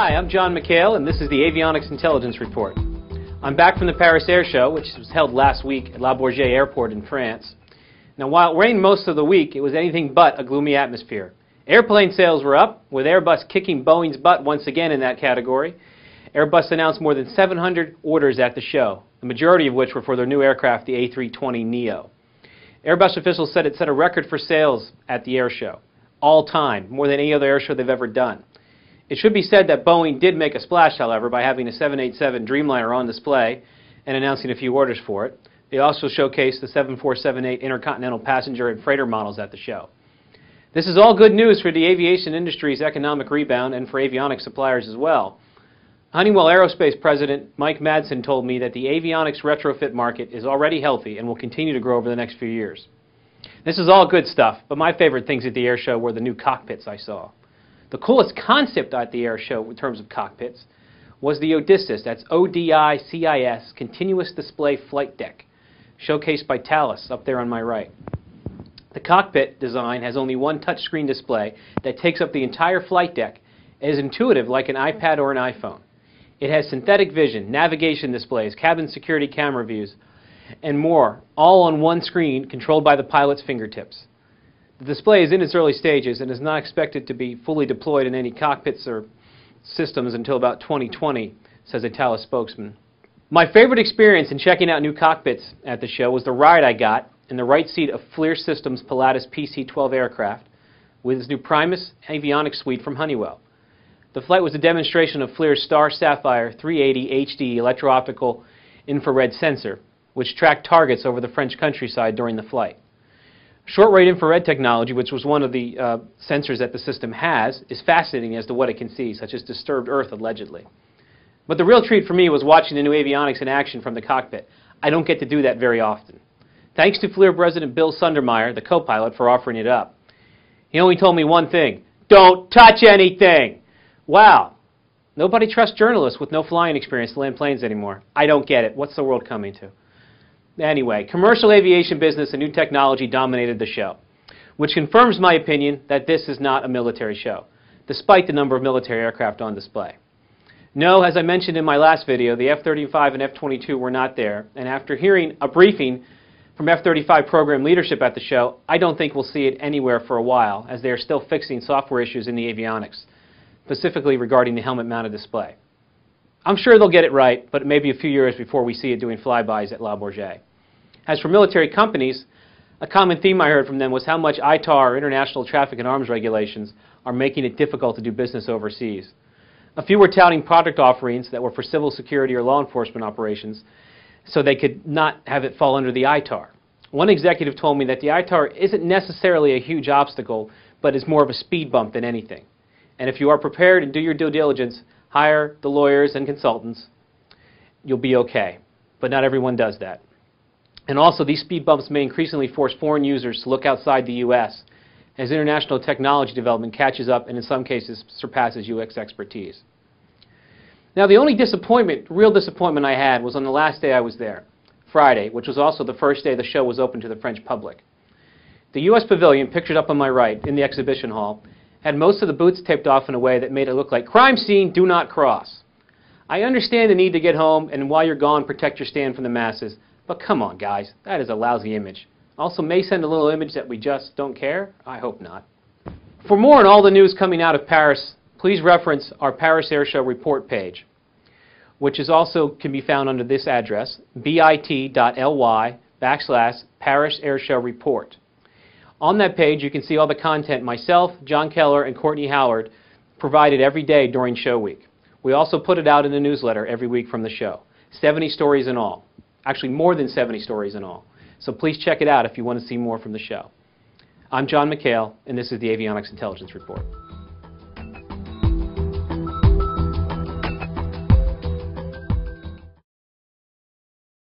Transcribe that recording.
Hi, I'm John McHale, and this is the Avionics Intelligence Report. I'm back from the Paris Air Show, which was held last week at Le Bourget Airport in France. Now, while it rained most of the week, it was anything but a gloomy atmosphere. Airplane sales were up, with Airbus kicking Boeing's butt once again in that category. Airbus announced more than 700 orders at the show, the majority of which were for their new aircraft, the A320neo. Airbus officials said it set a record for sales at the air show, all time, more than any other air show they've ever done. It should be said that Boeing did make a splash, however, by having a 787 Dreamliner on display and announcing a few orders for it. They also showcased the 7478 intercontinental passenger and freighter models at the show. This is all good news for the aviation industry's economic rebound and for avionics suppliers as well. Honeywell Aerospace President Mike Madsen told me that the avionics retrofit market is already healthy and will continue to grow over the next few years. This is all good stuff, but my favorite things at the air show were the new cockpits I saw. The coolest concept at the air show in terms of cockpits was the Odysseus, that's O-D-I-C-I-S, Continuous Display Flight Deck, showcased by Thales up there on my right. The cockpit design has only one touchscreen display that takes up the entire flight deck and is intuitive like an iPad or an iPhone. It has synthetic vision, navigation displays, cabin security camera views, and more, all on one screen controlled by the pilot's fingertips. The display is in its early stages and is not expected to be fully deployed in any cockpits or systems until about 2020, says a Thales spokesman. My favorite experience in checking out new cockpits at the show was the ride I got in the right seat of FLIR Systems' Pilatus PC-12 aircraft with its new Primus avionics suite from Honeywell. The flight was a demonstration of FLIR's Star Sapphire 380 HD electro-optical infrared sensor, which tracked targets over the French countryside during the flight. Short-range infrared technology, which was one of the sensors that the system has, is fascinating as to what it can see, such as disturbed Earth, allegedly. But the real treat for me was watching the new avionics in action from the cockpit. I don't get to do that very often. Thanks to FLIR President Bill Sundermeyer, the co-pilot, for offering it up. He only told me one thing: don't touch anything! Wow. Nobody trusts journalists with no flying experience to land planes anymore. I don't get it. What's the world coming to? Anyway, commercial aviation business and new technology dominated the show, which confirms my opinion that this is not a military show, despite the number of military aircraft on display. No, as I mentioned in my last video, the F-35 and F-22 were not there, and after hearing a briefing from F-35 program leadership at the show, I don't think we'll see it anywhere for a while, as they are still fixing software issues in the avionics, specifically regarding the helmet-mounted display. I'm sure they'll get it right, but it may be a few years before we see it doing flybys at Le Bourget. As for military companies, a common theme I heard from them was how much ITAR, international traffic and arms regulations, are making it difficult to do business overseas. A few were touting product offerings that were for civil security or law enforcement operations, so they could not have it fall under the ITAR. One executive told me that the ITAR isn't necessarily a huge obstacle, but is more of a speed bump than anything. And if you are prepared and do your due diligence, hire the lawyers and consultants, you'll be okay. But not everyone does that. And also, these speed bumps may increasingly force foreign users to look outside the U.S. as international technology development catches up and in some cases surpasses U.S. expertise. Now, the only real disappointment I had was on the last day I was there, Friday, which was also the first day the show was open to the French public. The U.S. Pavilion, pictured up on my right in the exhibition hall, had most of the booths taped off in a way that made it look like crime scene, do not cross. I understand the need to get home and while you're gone protect your stand from the masses, but come on guys, that is a lousy image. Also may send a little image that we just don't care? I hope not. For more on all the news coming out of Paris, please reference our Paris Air Show report page, which is also can be found under this address, bit.ly/Paris Air Show report. On that page, you can see all the content myself, John Keller, and Courtney Howard provided every day during show week. We also put it out in the newsletter every week from the show. 70 stories in all. Actually, more than 70 stories in all. So please check it out if you want to see more from the show. I'm John McHale, and this is the Avionics Intelligence Report.